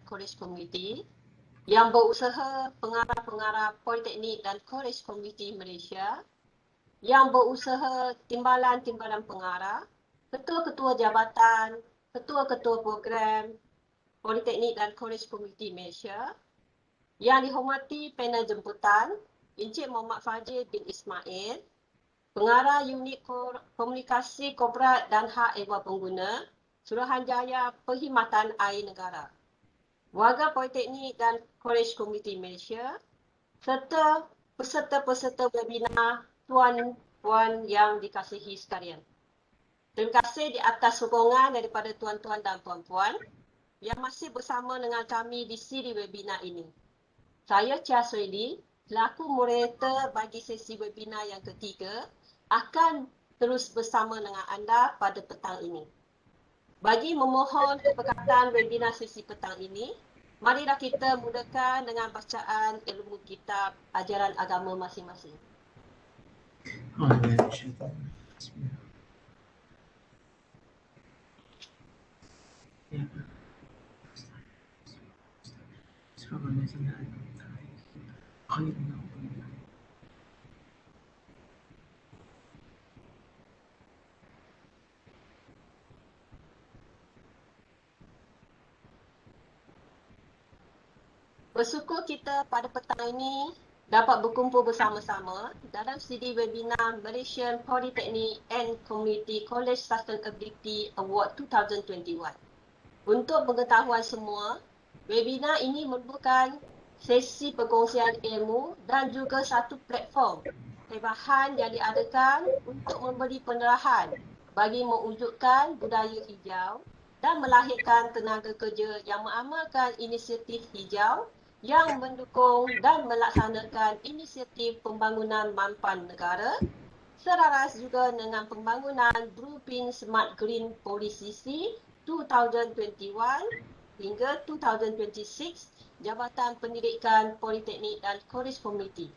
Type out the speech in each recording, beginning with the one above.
Kolej Komuniti yang berusaha pengarah-pengarah Politeknik dan Kolej Komuniti Malaysia, yang berusaha timbalan-timbalan pengarah, ketua-ketua jabatan, ketua-ketua program Politeknik dan Kolej Komuniti Malaysia, yang dihormati panel jemputan Encik Muhammad Fadzil bin Ismail, pengarah unit komunikasi korporat dan hak ehwal pengguna, Suruhanjaya Perkhidmatan Air Negara, warga Politeknik dan Kolej Komuniti Malaysia, serta peserta-peserta webinar tuan-puan yang dikasihi sekalian. Terima kasih di atas sokongan daripada tuan-tuan dan puan-puan yang masih bersama dengan kami di siri webinar ini. Saya Chia Sueli, selaku moderator bagi sesi webinar yang ketiga, akan terus bersama dengan anda pada petang ini. Bagi memohon kepekatan webinar sesi petang ini, marilah kita mulakan dengan bacaan ilmu kitab ajaran agama masing-masing. Bersyukur kita pada petang ini dapat berkumpul bersama-sama dalam siri webinar Malaysian Polytechnic and Community College Sustainability Award 2021. Untuk pengetahuan semua, webinar ini merupakan sesi perkongsian ilmu dan juga satu platform perbahan yang diadakan untuk memberi penerahan bagi mewujudkan budaya hijau dan melahirkan tenaga kerja yang mengamalkan inisiatif hijau yang mendukung dan melaksanakan inisiatif pembangunan mampan negara selaras juga dengan pembangunan Blueprint Smart Green Policy 2021 hingga 2026 Jabatan Pendidikan Politeknik dan Kolej Komuniti.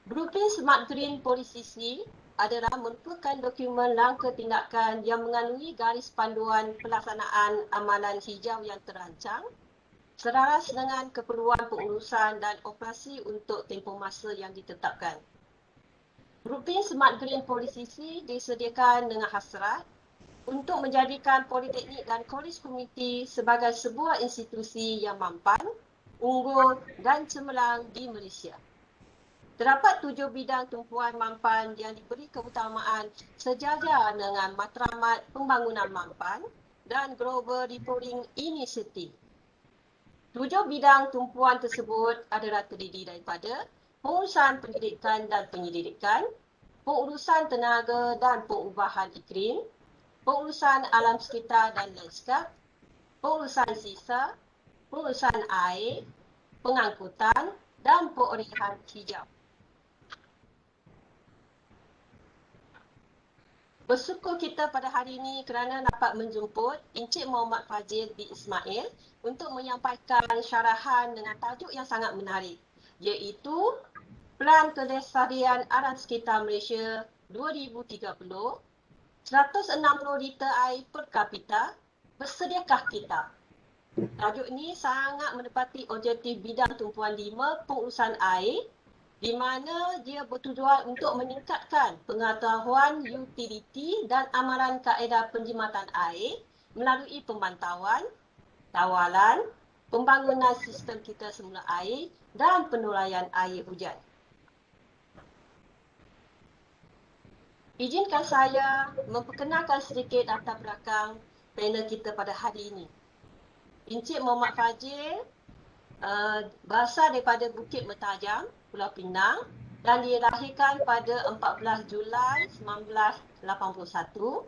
Blueprint Smart Green Policy adalah merupakan dokumen langkah tindakan yang mengandungi garis panduan pelaksanaan amalan hijau yang terancang selaras dengan keperluan pengurusan dan operasi untuk tempoh masa yang ditetapkan. Blueprint Smart Green Policy disediakan dengan hasrat untuk menjadikan Politeknik dan Kolej Komuniti sebagai sebuah institusi yang mampan, unggul dan cemerlang di Malaysia. Terdapat 7 bidang tumpuan mampan yang diberi keutamaan sejajar dengan matlamat pembangunan mampan dan Global Reporting Initiative. 7 bidang tumpuan tersebut adalah terdiri daripada pengurusan pendidikan dan penyelidikan, pengurusan tenaga dan pengubahan iklim, pengurusan alam sekitar dan lanskap, pengurusan sisa, pengurusan air, pengangkutan dan perolehan hijau. Bersyukur kita pada hari ini kerana dapat menjemput Encik Muhammad Fadzil bin Ismail untuk menyampaikan syarahan dengan tajuk yang sangat menarik, iaitu Pelan Kelestarian Alam Sekitar Malaysia 2030, 160 liter air per kapita, bersediakah kita? Tajuk ini sangat menepati objektif bidang tumpuan 5 pengurusan air, di mana dia bertujuan untuk meningkatkan pengetahuan utiliti dan amalan kaedah penjimatan air melalui pemantauan, kawalan, pembangunan sistem kita semula air dan penuraian air hujan. Izinkan saya memperkenalkan sedikit latar belakang panel kita pada hari ini. Encik Muhammad Fadzil berasal daripada Bukit Mertajam, Pulau Pinang dan dilahirkan pada 14 Julai 1981.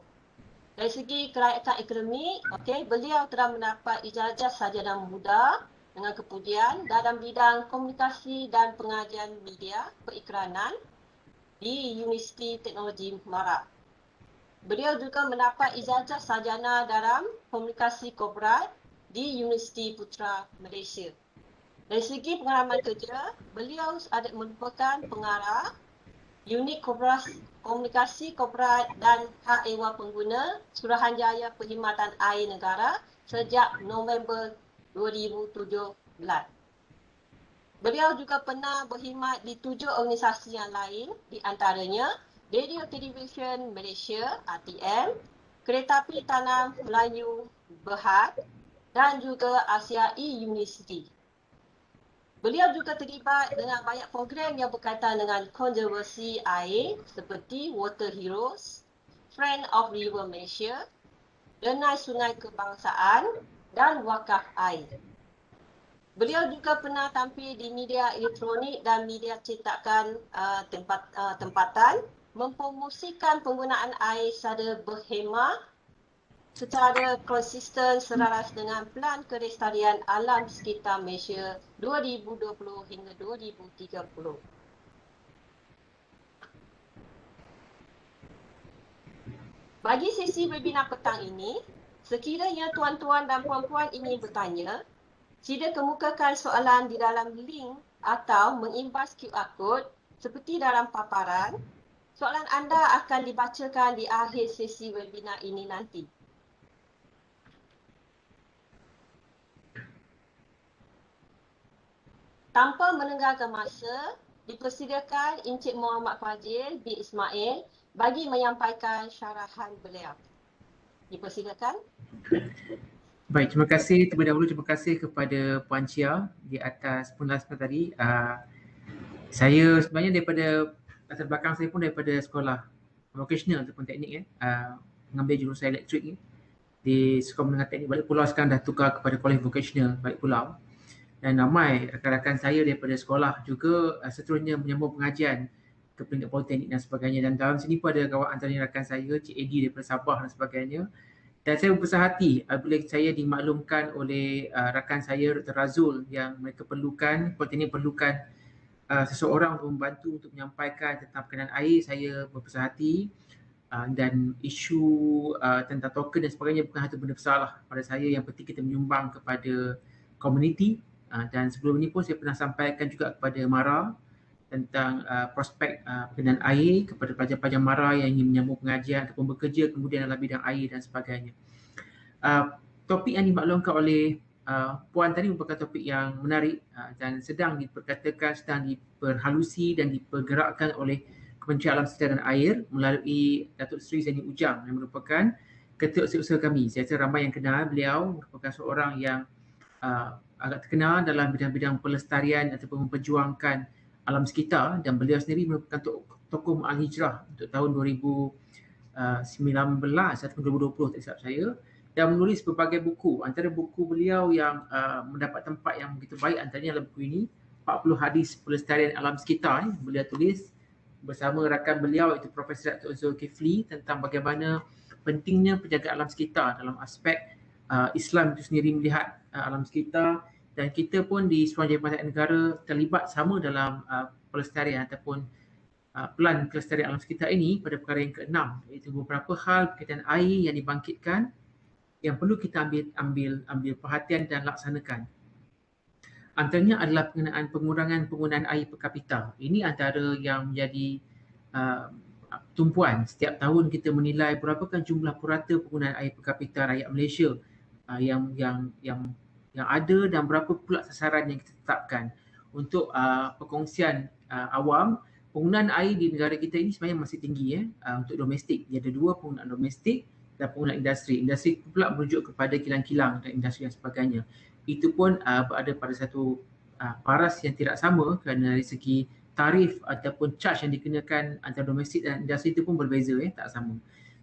Dari segi kelayakan akademik, beliau telah mendapat ijazah sarjana muda dengan kepujian dalam bidang komunikasi dan pengajian media periklanan di Universiti Teknologi Marak. Beliau juga mendapat ijazah sarjana dalam komunikasi korporat di Universiti Putra Malaysia. Dari segi pengalaman kerja, beliau merupakan pengarah unit komunikasi korporat dan hak ehwal pengguna Suruhanjaya Perkhidmatan Air Negara sejak November 2017. Beliau juga pernah berkhidmat di 7 organisasi yang lain, di antaranya Radio Television Malaysia (RTM), Kereta Api Tanah Melayu Berhad dan juga Asia E-University. Beliau juga terlibat dengan banyak program yang berkaitan dengan konservasi air seperti Water Heroes, Friend of River Malaysia, Denai Sungai Kebangsaan dan Wakaf Air. Beliau juga pernah tampil di media elektronik dan media cetakan tempatan mempromosikan penggunaan air secara berhemah secara konsisten selaras dengan Pelan Kelestarian Alam Sekitar Malaysia 2020 hingga 2030. Bagi sesi webinar petang ini, sekiranya tuan-tuan dan puan-puan ingin bertanya, sila kemukakan soalan di dalam link atau mengimbas QR code seperti dalam paparan. Soalan anda akan dibacakan di akhir sesi webinar ini nanti. Tanpa menengahkan masa, dipersilakan Encik Muhammad Fadzil bin Ismail bagi menyampaikan syarahan beliau. Dipersilakan. Baik, terima kasih terlebih dahulu. Terima kasih kepada Puan Chia di atas penjelasan tadi. Saya sebenarnya daripada latar belakang saya pun daripada sekolah vocational ataupun teknik mengambil jurusan elektrik di Sekolah Menengah Teknik Balik Pulau, sekarang dah tukar kepada Kolej Vocational Balik Pulau. Dan ramai rakan-rakan saya daripada sekolah juga seterusnya menyambung pengajian ke peringkat politeknik dan sebagainya. Dan dalam sini pun ada kawan antara rakan saya, Cik Eddie daripada Sabah dan sebagainya. Dan saya berbesar hati bila saya dimaklumkan oleh rakan saya, Dr. Razul, yang mereka perlukan, politeknik perlukan seseorang untuk membantu untuk menyampaikan tentang berkenaan air. Saya berbesar hati dan isu tentang token dan sebagainya bukan satu benda besar lah pada saya. Yang penting kita menyumbang kepada komuniti. Dan sebelum ini pun saya pernah sampaikan juga kepada MARA tentang prospek berkenaan air kepada pelajar-pelajar MARA yang ingin menyambung pengajian ataupun bekerja kemudian dalam bidang air dan sebagainya. Topik yang dimaklumkan oleh Puan tadi merupakan topik yang menarik dan sedang diperkatakan, sedang diperhalusi dan dipergerakkan oleh Kementerian Alam Sekitar dan Air melalui Datuk Seri Zaini Ujang yang merupakan Ketua Setiausaha kami. Saya rasa ramai yang kenal beliau, merupakan seorang yang agak terkenal dalam bidang-bidang pelestarian ataupun memperjuangkan alam sekitar, dan beliau sendiri merupakan tokoh Ma'al Hijrah untuk tahun 2019 ataupun 2020 tak silap saya, dan menulis berbagai buku. Antara buku beliau yang mendapat tempat yang begitu baik antaranya adalah buku ini, 40 Hadis Pelestarian Alam Sekitar. Beliau tulis bersama rakan beliau iaitu Profesor Dr. Zulkifli tentang bagaimana pentingnya penjagaan alam sekitar dalam aspek Islam itu sendiri melihat alam sekitar, dan kita pun di Suruhanjaya Perkhidmatan Negara terlibat sama dalam pelestarian ataupun Pelan Kelestarian Alam Sekitar ini pada perkara yang ke-6, iaitu beberapa hal berkaitan air yang dibangkitkan yang perlu kita ambil perhatian dan laksanakan. Antaranya adalah pengurangan penggunaan air per kapita. Ini antara yang menjadi tumpuan. Setiap tahun kita menilai berapakah jumlah purata penggunaan air per kapita rakyat Malaysia yang ada dan berapa pula sasaran yang kita tetapkan. Untuk perkongsian awam, penggunaan air di negara kita ini sebenarnya masih tinggi untuk domestik. Dia ada dua, penggunaan domestik dan penggunaan industri. Industri pula merujuk kepada kilang-kilang dan industri dan sebagainya. Itu pun berada pada satu paras yang tidak sama kerana dari segi tarif ataupun charge yang dikenakan antara domestik dan industri itu pun berbeza, tak sama.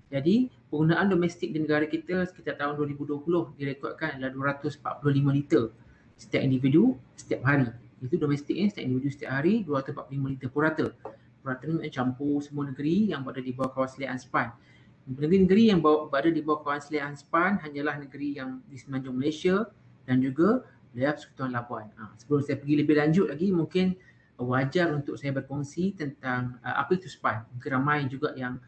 Jadi penggunaan domestik di negara kita sekitar tahun 2020 direkodkan adalah 245 liter setiap individu setiap hari. Itu domestik setiap individu setiap hari 245 liter purata. Purata ni campur semua negeri yang berada di bawah kawasan Selayar Anspan. Negeri-negeri yang berada di bawah kawasan Selayar Anspan hanyalah negeri yang di semenanjung Malaysia dan juga wilayah Persekutuan Labuan. Sebelum saya pergi lebih lanjut lagi, mungkin wajar untuk saya berkongsi tentang apa itu SPAN. Mungkin ramai juga yang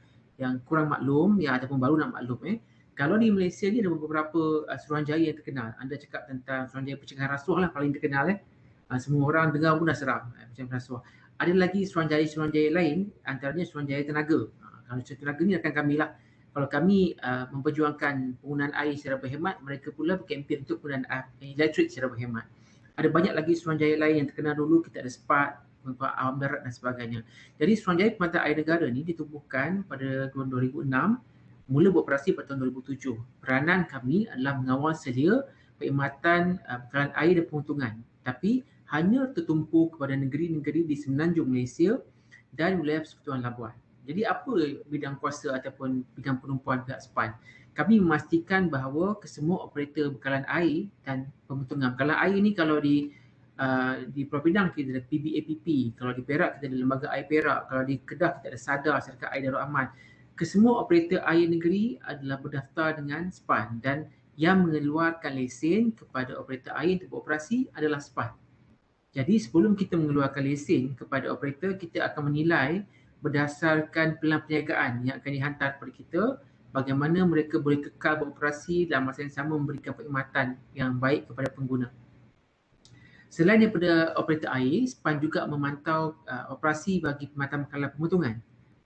kurang maklum ataupun baru nak maklum. Kalau di Malaysia ni ada beberapa Suruhanjaya yang terkenal. Anda cakap tentang Suruhanjaya Pencegahan Rasuah lah paling terkenal. Semua orang dengar pun dah seram macam rasuah. Ada lagi Suruhanjaya lain, antaranya Suruhanjaya Tenaga. Kalau Tenaga ni rakan kami lah. Kalau kami memperjuangkan penggunaan air secara berhemat, mereka pula berkempen untuk penggunaan elektrik secara berhemat. Ada banyak lagi Suruhanjaya lain yang terkenal dulu. Kita ada SPAT, Awam Darat dan sebagainya. Jadi Suruhanjaya Perkhidmatan Air Negara ni ditubuhkan pada tahun 2006, mula beroperasi pada tahun 2007. Peranan kami adalah mengawal sedia perkhidmatan bekalan air dan penguntungan, tapi hanya tertumpu kepada negeri-negeri di semenanjung Malaysia dan wilayah Persekutuan Labuan. Jadi apa bidang kuasa ataupun bidang penumpuan pihak SPAN? Kami memastikan bahawa kesemua operator bekalan air dan pembentungan. Bekalan air ni kalau di Pulau Pinang kita ada PBAPP, kalau di Perak kita ada Lembaga Air Perak, kalau di Kedah kita ada SADA, Syarikat Air Darul Aman. Kesemua operator air negeri adalah berdaftar dengan SPAN dan yang mengeluarkan lesen kepada operator air untuk beroperasi adalah SPAN. Jadi sebelum kita mengeluarkan lesen kepada operator, kita akan menilai berdasarkan pelan perniagaan yang akan dihantar kepada kita, bagaimana mereka boleh kekal beroperasi dan masa yang sama memberikan perkhidmatan yang baik kepada pengguna. Selain daripada operator air, SPAN juga memantau operasi bagi perkhidmatan bekalan pemotongan.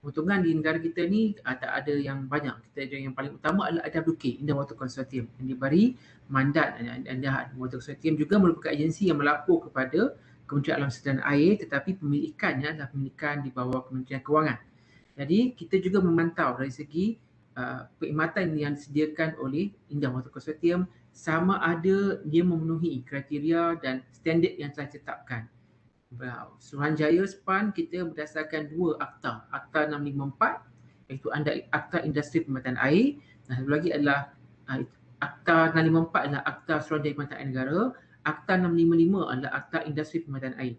Pemotongan di negara kita ni tak ada yang banyak. Kita ada yang paling utama adalah IWK, India Water Consortium, yang diberi mandat. India Water Consortium juga merupakan agensi yang melapor kepada Kementerian Alam Sekitar dan Air, tetapi pemilikannya adalah pemilikan di bawah Kementerian Kewangan. Jadi kita juga memantau dari segi perkhidmatan yang disediakan oleh India Water Consortium sama ada dia memenuhi kriteria dan standard yang telah ditetapkan. Suruhanjaya SPAN kita berdasarkan dua akta. Akta 654 iaitu Akta Industri Perkhidmatan Air, dan satu lagi adalah Akta 654 adalah Akta Suruhanjaya Perkhidmatan Air Negara. Akta 655 adalah Akta Industri Perkhidmatan Air.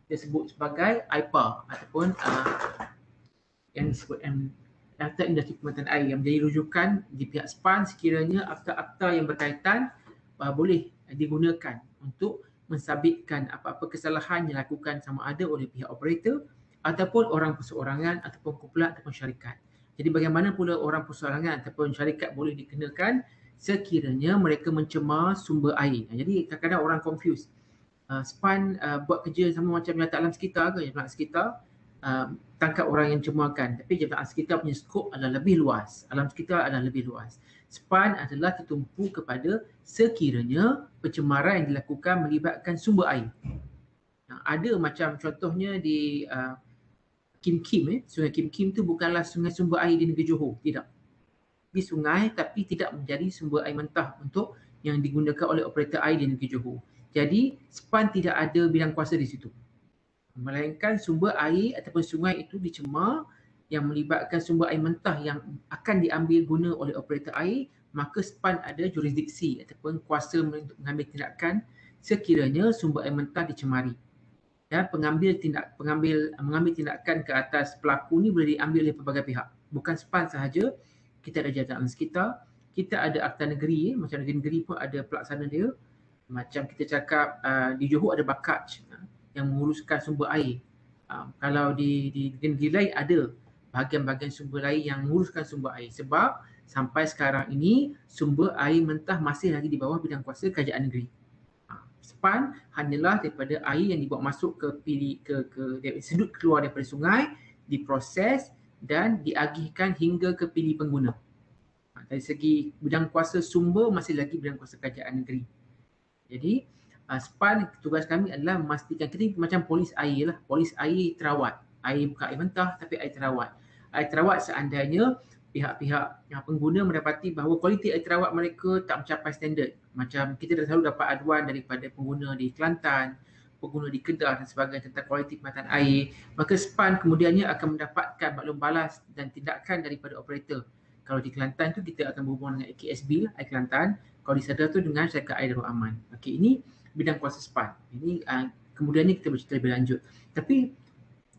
Dia sebut sebagai IPA ataupun yang disebut Akta Industri Perkhidmatan Air, yang menjadi rujukan di pihak SPAN sekiranya akta-akta yang berkaitan boleh digunakan untuk mensabitkan apa-apa kesalahan yang dilakukan sama ada oleh pihak operator ataupun orang perseorangan ataupun kumpulan ataupun syarikat. Jadi bagaimana pula orang perseorangan ataupun syarikat boleh dikenakan sekiranya mereka mencemar sumber air. Jadi kadang-kadang orang confuse. SPAN buat kerja sama macam Jabatan Alam Sekitar ke? Jabatan Alam Sekitar tangkap orang yang cemarkan, tapi Jabatan Alam Sekitar punya skop adalah lebih luas. Alam sekitar adalah lebih luas. SPAN adalah tertumpu kepada sekiranya pencemaran yang dilakukan melibatkan sumber air. Ada macam contohnya di Kim Kim, Sungai Kim Kim tu bukanlah sungai sumber air di negeri Johor, tidak. Di sungai tapi tidak menjadi sumber air mentah untuk yang digunakan oleh operator air di negeri Johor. Jadi SPAN tidak ada bidang kuasa di situ. Melainkan sumber air ataupun sungai itu dicemar yang melibatkan sumber air mentah yang akan diambil guna oleh operator air, maka SPAN ada jurisdiksi ataupun kuasa untuk mengambil tindakan sekiranya sumber air mentah dicemari. Dan mengambil tindakan ke atas pelaku ni boleh diambil oleh pelbagai pihak. Bukan SPAN sahaja, kita ada Jabatan Alam Sekitar, kita ada akta negeri, macam negeri-negeri pun ada pelaksana dia. Macam kita cakap di Johor ada Bakaj yang menguruskan sumber air. Kalau di negeri lain ada bahagian-bahagian sumber air yang menguruskan sumber air, sebab sampai sekarang ini sumber air mentah masih lagi di bawah bidang kuasa kerajaan negeri. SPAN hanyalah daripada air yang dibawa masuk ke sedut keluar daripada sungai, diproses dan diagihkan hingga ke pilih pengguna. Dari segi bidang kuasa sumber masih lagi bidang kuasa kerajaan negeri. Jadi SPAN, tugas kami adalah memastikan kita macam polis air lah. Polis air terawat. Air bukan air mentah tapi air terawat. Air terawat seandainya pihak-pihak yang pengguna mendapati bahawa kualiti air terawat mereka tak mencapai standard. Macam kita dah selalu dapat aduan daripada pengguna di Kelantan, pengguna di Kedah dan sebagainya tentang kualiti perkhidmatan air, maka SPAN kemudiannya akan mendapatkan maklum balas dan tindakan daripada operator. Kalau di Kelantan tu kita akan berhubung dengan AKSB lah, Air Kelantan. Kalau di Sadar tu dengan Syarikat Air Darul Aman. Okey, ini bidang kuasa SPAN. Ini kemudiannya kita bercerita lebih lanjut. Tapi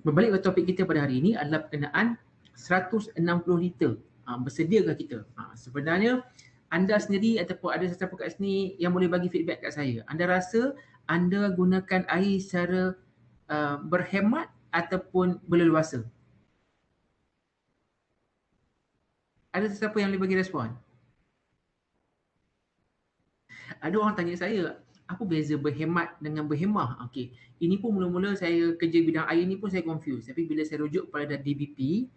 berbalik ke topik kita pada hari ini adalah berkenaan 160 liter. Bersediakah kita? Sebenarnya anda sendiri ataupun ada sesiapa kat sini yang boleh bagi feedback kat saya. Anda rasa anda gunakan air secara berhemat ataupun berleluasa? Ada sesiapa yang boleh bagi respon? Ada orang tanya saya, apa beza berhemat dengan berhemah? Okey, ini pun mula-mula saya kerja bidang air ni pun saya confuse. Tapi bila saya rujuk pada DBP,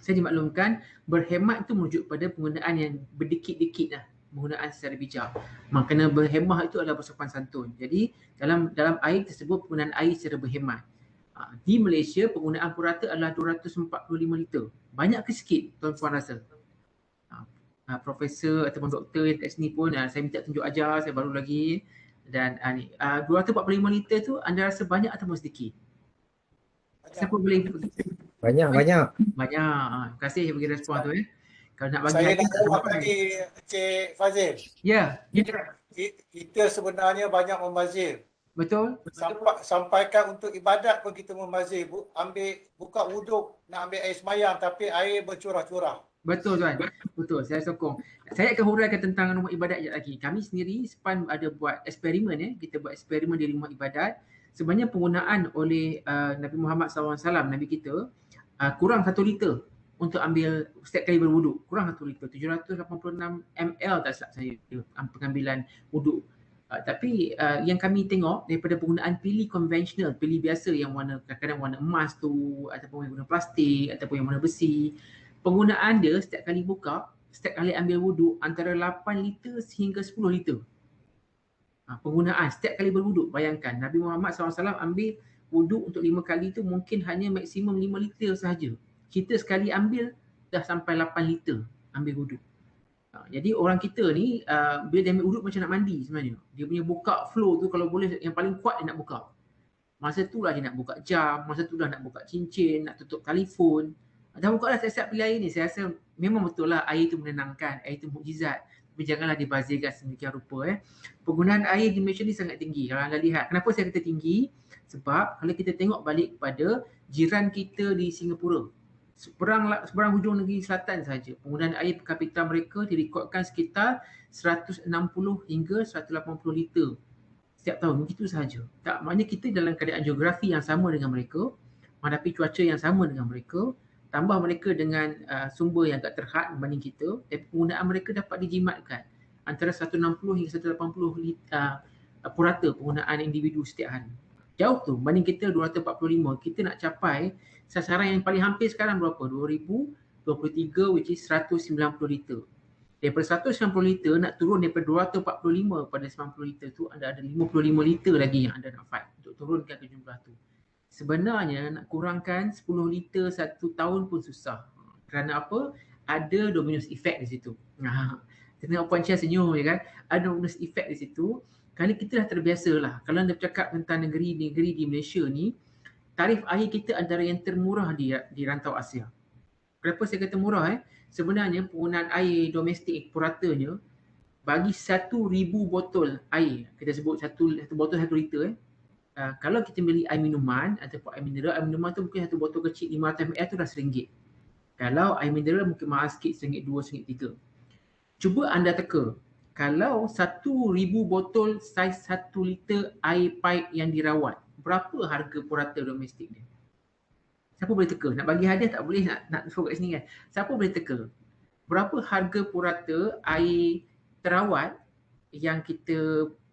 Saya dimaklumkan berhemat itu merujuk pada penggunaan yang berdikit-dikit lah, penggunaan secara bijak. Makna berhemah itu adalah bersopan santun. Jadi dalam air tersebut penggunaan air secara berhemat. Di Malaysia penggunaan purata adalah 245 liter. Banyak ke sikit tuan-tuan rasa? Profesor ataupun doktor yang kat sini pun saya minta tunjuk ajar, saya baru lagi. Dan 245 liter tu anda rasa banyak ataupun sedikit? Siapa boleh? Banyak. Banyak. Terima kasih bagi respon tu. Kalau nak bagi Saya hadiah, nak jawab tadi Encik Fazil. Ya, Kita sebenarnya banyak membazir. betul. Sampaikan untuk ibadat pun kita membazir. Ambil buka wuduk, nak ambil air semayang tapi air bercurah-curah. Betul tuan. Betul, saya sokong. Saya akan huraikan tentang rumah ibadat sekejap lagi. Kami sendiri SPAN ada buat eksperimen kita buat eksperimen di rumah ibadat. Sebenarnya penggunaan oleh Nabi Muhammad SAW, Nabi kita, kurang 1 liter untuk ambil setiap kali berwuduk. Kurang 1 liter, 786 ml tak silap saya pengambilan wuduk. Tapi yang kami tengok daripada penggunaan pili konvensional, pili biasa yang warna kadang-kadang warna emas tu, ataupun yang guna plastik, ataupun yang warna besi, penggunaan dia setiap kali buka, setiap kali ambil wuduk antara 8 liter sehingga 10 liter. Penggunaan setiap kali berwuduk. Bayangkan Nabi Muhammad SAW ambil wuduk untuk 5 kali tu mungkin hanya maksimum 5 liter sahaja. Kita sekali ambil dah sampai 8 liter ambil wuduk. Jadi orang kita ni bila dia ambil wuduk macam nak mandi sebenarnya. Dia punya buka flow tu kalau boleh yang paling kuat dia nak buka. Masa tu lah dia nak buka jam, masa tu dah nak buka cincin, nak tutup telefon. Dah buka dah siap-siap pilih air ni. Saya rasa memang betul lah air tu menenangkan, air tu mukjizat. Tapi janganlah dibazirkan sedemikian rupa. Penggunaan air di Malaysia ni sangat tinggi. Kalau anda lihat, kenapa saya kata tinggi? Sebab kalau kita tengok balik kepada jiran kita di Singapura, seberang hujung negeri selatan saja, penggunaan air per kapita mereka direkodkan sekitar 160 hingga 180 liter setiap tahun. Begitu sahaja. Tak maknanya kita dalam keadaan geografi yang sama dengan mereka, menghadapi cuaca yang sama dengan mereka, tambah mereka dengan sumber yang agak terhad berbanding kita, dan penggunaan mereka dapat dijimatkan antara 160 hingga 180 purata penggunaan individu setiap hari. Jauh tu, banding kita 245, kita nak capai sasaran yang paling hampir sekarang berapa? 2023 which is 190 liter. Daripada 190 liter nak turun daripada 245 pada 90 liter tu, anda ada 55 liter lagi yang anda nak fight untuk turunkan ke jumlah tu. Sebenarnya nak kurangkan 10 liter satu tahun pun susah. Kerana apa? Ada dominus effect di situ. Kita tengok Puan Chia senyum je kan. Ada dominus effect di situ. Kali kita dah terbiasa lah. Kalau anda bercakap tentang negeri-negeri di Malaysia ni, tarif air kita antara yang termurah di rantau Asia. Kenapa saya kata murah? Sebenarnya penggunaan air domestik puratanya bagi 1,000 botol air, kita sebut satu botol 1 liter kalau kita beli air minuman ataupun air minuman tu mungkin satu botol kecil 500 ml tu dah RM1. Kalau air mineral mungkin mahal sikit, RM1, RM2, RM3. Cuba anda teka, kalau 1,000 botol saiz 1 liter air pipe yang dirawat, berapa harga purata domestik dia? Siapa boleh teka? Nak bagi hadiah tak boleh, nak suruh kat sini kan? Siapa boleh teka? Berapa harga purata air terawat yang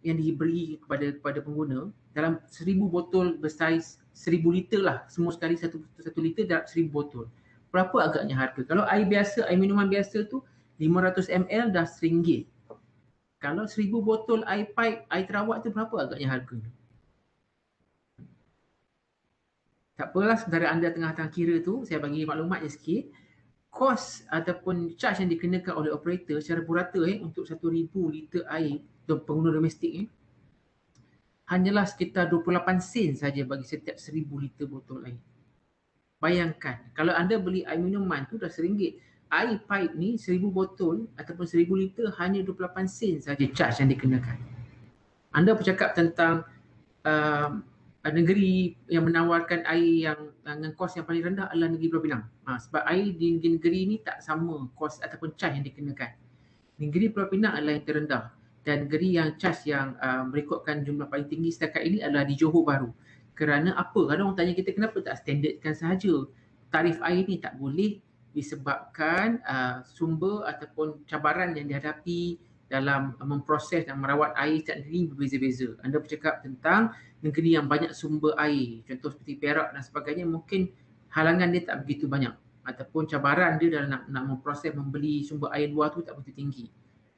diberi kepada pengguna dalam 1,000 botol bersaiz 1,000 liter lah, semua sekali 1 liter dalam 1,000 botol. Berapa agaknya harga? Kalau air biasa, air minuman biasa tu 500 ml dah RM1. Kalau 1,000 botol air pipe, air terawat tu berapa agaknya harganya? Tak apalah, sementara anda tengah-tengah kira tu, saya bagi maklumat je sikit. Kos ataupun charge yang dikenakan oleh operator secara purata untuk 1,000 liter air pengguna domestik hanyalah sekitar 28 sen saja bagi setiap 1,000 liter botol air. Bayangkan, kalau anda beli air minuman tu dah RM1. Air pipe ni 1,000 botol ataupun 1,000 liter hanya 28 sen saja charge yang dikenakan. Anda bercakap tentang negeri yang menawarkan air yang dengan kos yang paling rendah adalah negeri Pulau Pinang. Sebab air di negeri ni tak sama kos ataupun charge yang dikenakan. Negeri Pulau Pinang adalah yang terendah. Dan negeri yang charge yang merekodkan jumlah paling tinggi setakat ini adalah di Johor Bahru. Kerana apa? Kadang orang tanya kita kenapa tak standardkan sahaja. Tarif air ni tak boleh disebabkan sumber ataupun cabaran yang dihadapi dalam memproses dan merawat air setiap negeri berbeza-beza. Anda bercakap tentang negeri yang banyak sumber air, contoh seperti Perak dan sebagainya, mungkin halangan dia tak begitu banyak ataupun cabaran dia dalam nak memproses membeli sumber air luar tu tak begitu tinggi.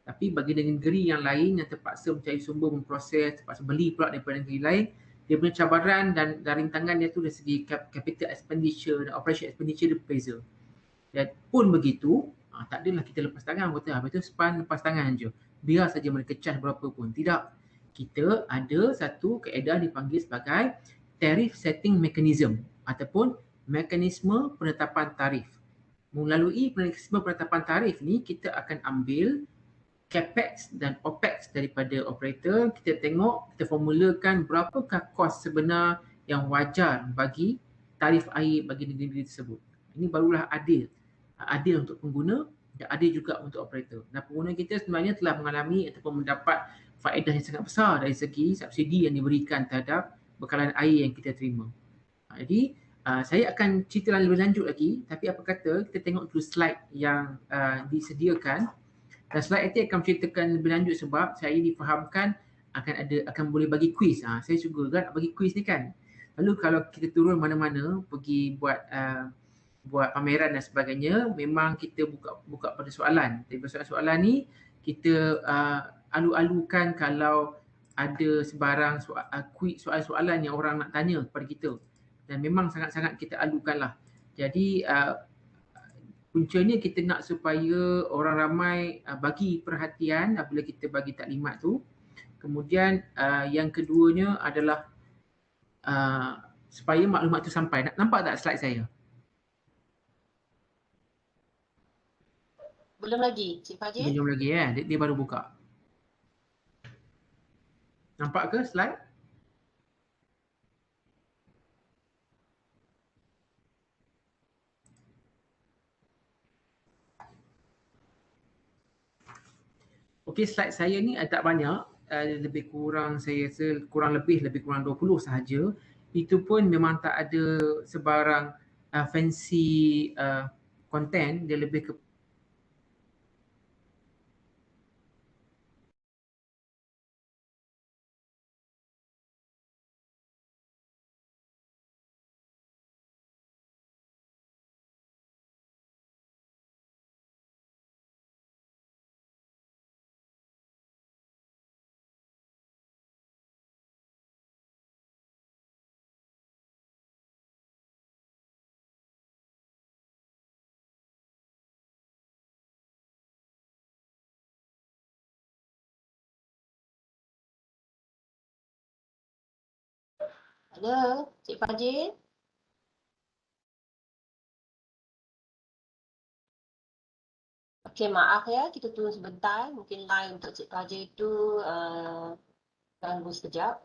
Tapi bagi negeri yang lain yang terpaksa mencari sumber, memproses, terpaksa beli pula daripada negeri lain, dia punya cabaran dan rintangan dia tu dari segi capital expenditure dan operation expenditure dia berbeza. Dan pun begitu, tak adalah kita lepas tangan, kata habis tu SPAN lepas tangan je. Biar saja mereka cas berapa pun. Tidak. Kita ada satu kaedah dipanggil sebagai tariff setting mechanism ataupun mekanisme penetapan tarif. Melalui mekanisme penetapan tarif ni, kita akan ambil capex dan opex daripada operator, kita tengok, kita formulakan berapakah kos sebenar yang wajar bagi tarif air bagi negeri tersebut. Ini barulah adil. Adil untuk pengguna dan adil juga untuk operator. Dan pengguna kita sebenarnya telah mengalami ataupun mendapat faedah yang sangat besar dari segi subsidi yang diberikan terhadap bekalan air yang kita terima. Jadi saya akan cerita lebih lanjut lagi, tapi apa kata kita tengok dulu slide yang disediakan. Dan slide itu akan menceritakan lebih lanjut sebab saya difahamkan akan boleh bagi kuis. Saya suka kan bagi kuis ni kan. Lalu kalau kita turun mana-mana pergi buat pameran dan sebagainya, memang kita buka pada soalan. Tapi soalan ni kita alu-alukan kalau ada sebarang soalan-soalan yang orang nak tanya kepada kita. Dan memang sangat-sangat kita alukan lah. Jadi puncanya kita nak supaya orang ramai bagi perhatian apabila kita bagi taklimat tu. Kemudian yang keduanya adalah supaya maklumat tu sampai. Nampak tak slide saya? Belum lagi, Cik Fajil. Belum lagi ya, dia baru buka. Nampak ke slide? Okey, slide saya ni tak banyak, lebih kurang saya rasa lebih kurang 20 sahaja. Itu pun memang tak ada sebarang fancy content, dia lebih ke Ada, Cik Fajil. Okey, maaf ya, kita tunggu sebentar. Mungkin line untuk Cik Fajil itu ganggu sekejap.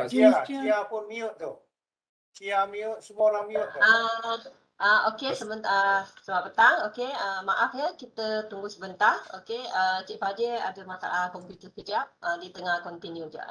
Cia pun mute tu. Cia mute, semua orang mute tu. Okey, sebentar. Selamat petang. Okey, maaf ya, kita tunggu sebentar. Okey, Cik Fajil ada masalah komputer kejap. Di tengah continue je.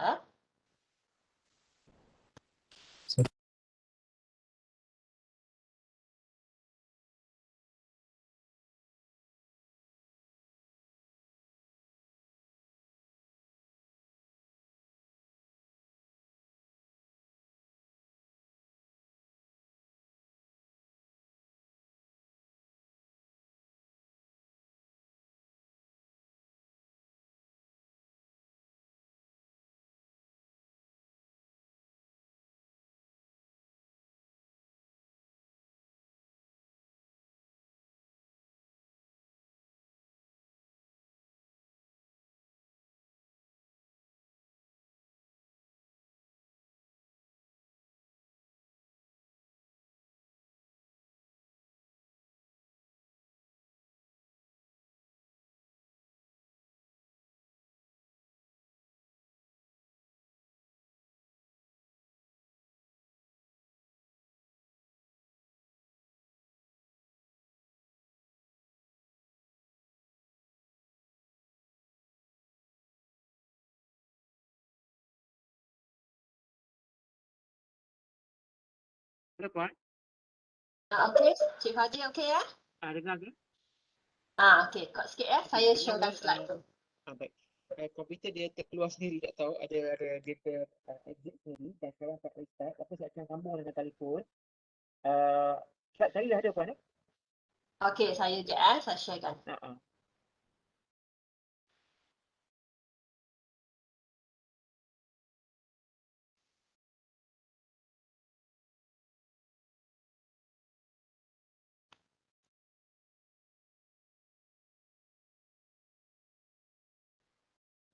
ke tuan? Okey, Cik Fadil okey ya? Dengar ke? Okey, kod sikit ya. Saya showkan slide tu. Baik. Komputer dia terkeluar sendiri, tak tahu ada dia exit sendiri dan sekarang tak restart. Apa saya akan sambung dengan telefon. Slide tadi dah ada puan eh? Okey, saya je saya sharekan.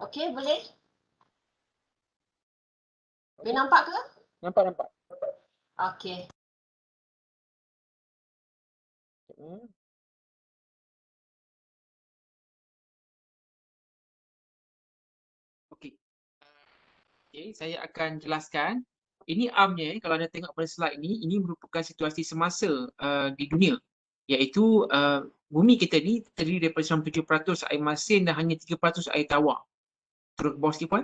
Okey, boleh? Boleh nampak ke? Nampak. Okey. Okey. Okey, saya akan jelaskan. Ini armnya, kalau anda tengok pada slide ini merupakan situasi semasa di dunia. Iaitu bumi kita ni terdiri daripada 97% air masin dan hanya 3% air tawar. Turun ke bawah sikit puan.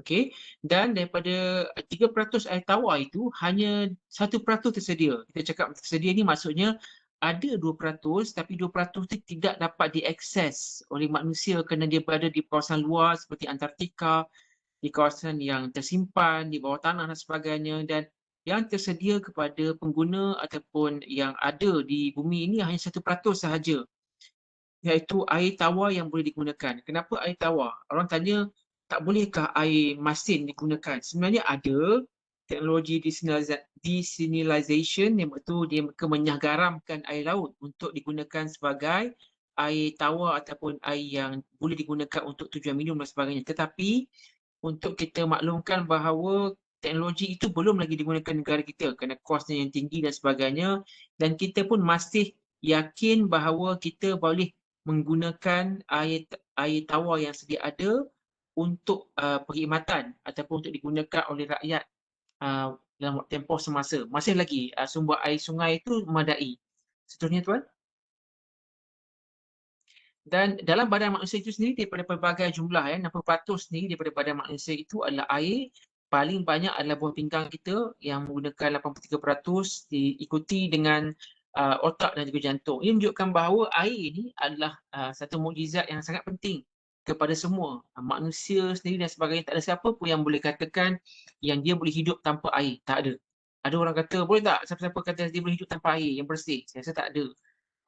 Okey, dan daripada 3% air tawar itu hanya 1% tersedia. Kita cakap tersedia ni maksudnya ada 2% tapi 2% itu tidak dapat diakses oleh manusia kerana dia berada di kawasan luar seperti Antartika, di kawasan yang tersimpan di bawah tanah dan sebagainya, dan yang tersedia kepada pengguna ataupun yang ada di bumi ini hanya 1% sahaja, iaitu air tawar yang boleh digunakan. Kenapa air tawar? Orang tanya, tak bolehkah air masin digunakan? Sebenarnya ada teknologi desalination yang betul dia menyahgaramkan air laut untuk digunakan sebagai air tawar ataupun air yang boleh digunakan untuk tujuan minum dan sebagainya. Tetapi untuk kita maklumkan bahawa teknologi itu belum lagi digunakan negara kita kerana kosnya yang tinggi dan sebagainya, dan kita pun masih yakin bahawa kita boleh menggunakan air tawar yang sedia ada untuk perkhidmatan ataupun untuk digunakan oleh rakyat dalam tempoh semasa. Masih lagi sumber air sungai itu memadai. Seterusnya tuan. Dan dalam badan manusia itu sendiri daripada pelbagai jumlah 60% sendiri daripada badan manusia itu adalah air. Paling banyak adalah buah pinggang kita yang menggunakan 83%, diikuti dengan otak dan juga jantung. Ini menunjukkan bahawa air ini adalah satu mukjizat yang sangat penting kepada semua. Manusia sendiri dan sebagainya, tak ada siapa pun yang boleh katakan yang dia boleh hidup tanpa air. Tak ada. Ada orang kata, boleh tak siapa-siapa kata dia boleh hidup tanpa air yang bersih? Saya rasa tak ada.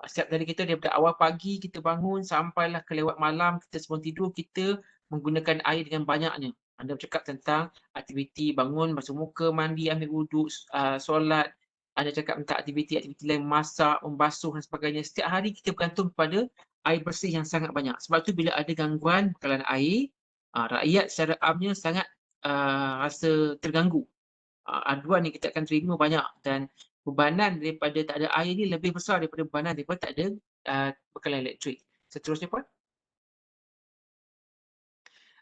Setiap dari kita daripada awal pagi kita bangun sampailah ke lewat malam kita sebelum tidur, kita menggunakan air dengan banyaknya. Anda bercakap tentang aktiviti bangun, basuh muka, mandi, ambil wuduk, solat. Anda cakap tentang aktiviti-aktiviti lain, masak, membasuh dan sebagainya. Setiap hari kita bergantung kepada air bersih yang sangat banyak. Sebab tu bila ada gangguan bekalan air, rakyat secara amnya sangat rasa terganggu. Aduan yang kita akan terima banyak, dan bebanan daripada tak ada air ni lebih besar daripada bebanan daripada tak ada bekalan elektrik. Seterusnya puan.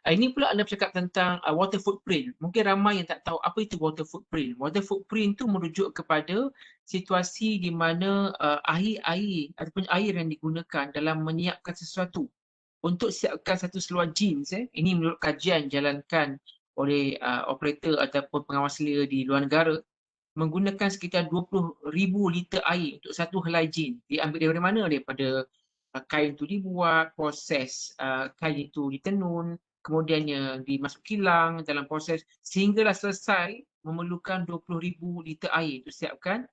Ini pula anda bercakap tentang water footprint. Mungkin ramai yang tak tahu apa itu water footprint. Water footprint tu merujuk kepada situasi di mana air ataupun air yang digunakan dalam menyiapkan sesuatu. Untuk siapkan satu seluar jeans, ini menurut kajian jalankan oleh operator ataupun pengawas selia di luar negara, menggunakan sekitar 20,000 liter air untuk satu helai jeans. Diambil dari mana? Daripada kain itu dibuat, proses kain itu ditenun, kemudiannya dimasuk kilang dalam proses sehinggalah selesai, memerlukan 20,000 liter air untuk siapkan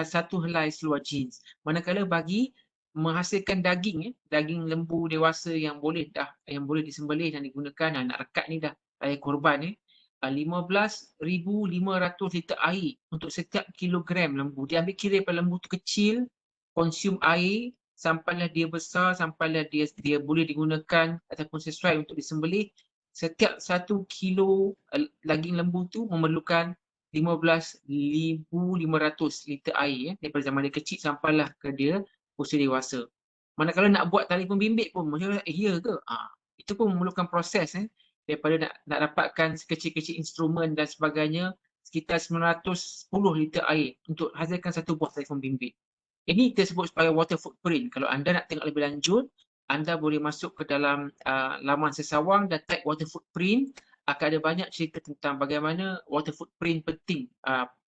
satu helai seluar jeans. Manakala bagi menghasilkan daging, daging lembu dewasa yang boleh disembelih dan digunakan, nak rekat ni dah air korban 15,500 liter air untuk setiap kilogram lembu. Dia ambil kira daripada lembu tu kecil, konsum air sampailah dia besar, sampailah dia boleh digunakan ataupun sesuai untuk disembelih. Setiap 1 kilo daging lembu tu memerlukan 15,500 liter air daripada zaman dia kecil sampailah ke dia usia dewasa. Manakala nak buat telefon bimbit pun macam ya ke? Itu pun memerlukan proses daripada nak dapatkan sekecil-kecil instrumen dan sebagainya, sekitar 910 liter air untuk hasilkan satu buah telefon bimbit. Ini kita sebut sebagai water footprint. Kalau anda nak tengok lebih lanjut, anda boleh masuk ke dalam laman Sesawang dan type water footprint. akan ada banyak cerita tentang bagaimana water footprint penting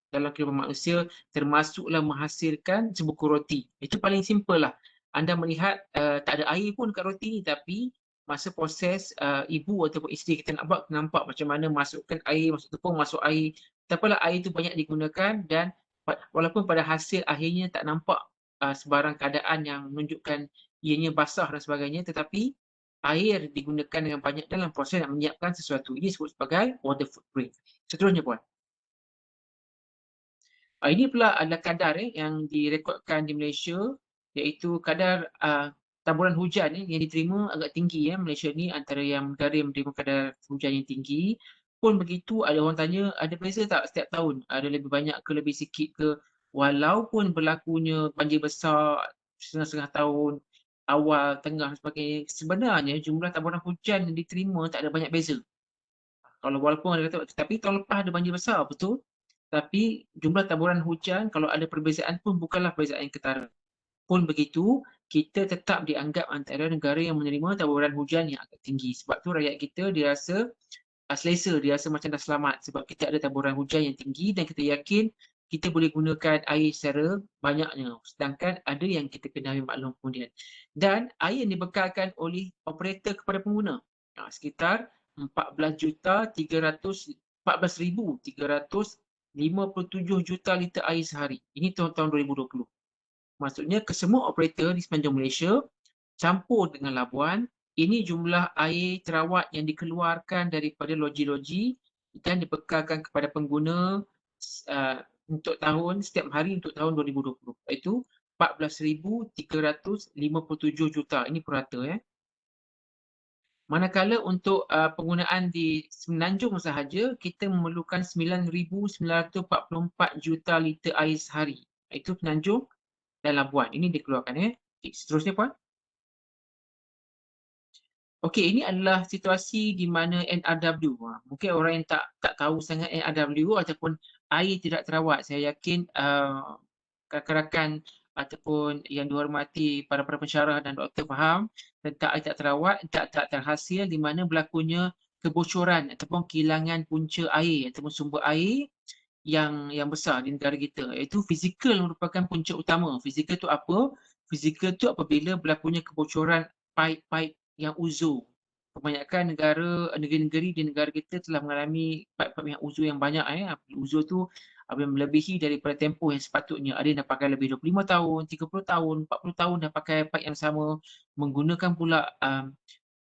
dalam kehidupan manusia, termasuklah menghasilkan sebuku roti. Itu paling simple lah. Anda melihat tak ada air pun kat roti ni, tapi masa proses ibu ataupun isteri kita nak buat, nampak macam mana masukkan air, masuk tepung, masuk air. Tapalah air tu banyak digunakan dan walaupun pada hasil akhirnya tak nampak sebarang keadaan yang menunjukkan ianya basah dan sebagainya, tetapi air digunakan dengan banyak dalam proses nak menyiapkan sesuatu. Ini disebut sebagai water footprint. Seterusnya puan. Ini pula adalah kadar yang direkodkan di Malaysia, iaitu kadar taburan hujan yang diterima agak tinggi. Malaysia ni antara yang negara yang menerima kadar hujan yang tinggi. Pun begitu, ada orang tanya, ada beza tak setiap tahun? Ada lebih banyak ke lebih sikit ke? Walaupun berlakunya banjir besar setengah-setengah tahun, awal, tengah dan sebagainya, sebenarnya jumlah taburan hujan yang diterima tak ada banyak beza. Kalau walaupun ada kata, tapi tahun lepas ada banjir besar, betul? Tapi jumlah taburan hujan kalau ada perbezaan pun bukanlah perbezaan yang ketara. Pun begitu, kita tetap dianggap antara negara yang menerima taburan hujan yang agak tinggi. Sebab tu rakyat kita dirasa selesa, dirasa macam dah selamat sebab kita ada taburan hujan yang tinggi dan kita yakin kita boleh gunakan air secara banyaknya. Sedangkan ada yang kita kena ambil maklum kemudian. Dan air yang dibekalkan oleh operator kepada pengguna. Sekitar 14,357 juta liter air sehari. Ini tahun 2020. Maksudnya kesemua operator di sepanjang Malaysia campur dengan labuan, ini jumlah air terawat yang dikeluarkan daripada loji-loji dan dibekalkan kepada pengguna untuk tahun setiap hari untuk tahun 2020. Iaitu 14,357 juta. Ini purata Manakala untuk penggunaan di Semenanjung sahaja, kita memerlukan 9,944 juta liter air sehari. Itu Semenanjung dan Labuan. Ini dikeluarkan Seterusnya puan. Okey, ini adalah situasi di mana NRW. Mungkin orang yang tak tahu sangat NRW ataupun air tidak terawat. Saya yakin rakan-rakan ataupun yang dihormati para pensyarah dan doktor faham tentang air tak terawat, tak terhasil di mana berlakunya kebocoran ataupun kehilangan punca air ataupun sumber air yang besar di negara kita, iaitu fizikal merupakan punca utama. Fizikal tu apa? Fizikal tu apabila berlakunya kebocoran paip-paip yang uzur. Kebanyakan negeri-negeri di negara kita telah mengalami paip-paip yang uzur yang banyak. Uzur tu melebihi daripada tempoh yang sepatutnya. Ada yang dah pakai lebih 25 tahun, 30 tahun, 40 tahun dah pakai paip yang sama, menggunakan pula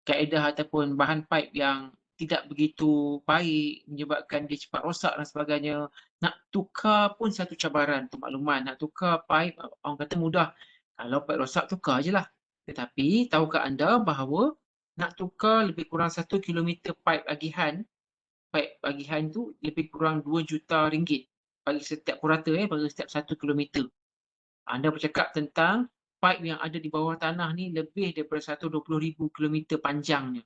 kaedah ataupun bahan paip yang tidak begitu baik, menyebabkan dia cepat rosak dan sebagainya. Nak tukar pun satu cabaran untuk makluman. Nak tukar paip, orang kata mudah. Kalau paip rosak, tukar je lah. Tetapi, tahukah anda bahawa nak tukar lebih kurang 1 kilometer paip agihan tu lebih kurang 2 juta ringgit bagi setiap purata, bagi setiap 1 kilometer. Anda bercakap tentang paip yang ada di bawah tanah ni lebih daripada 120,000 kilometer panjangnya.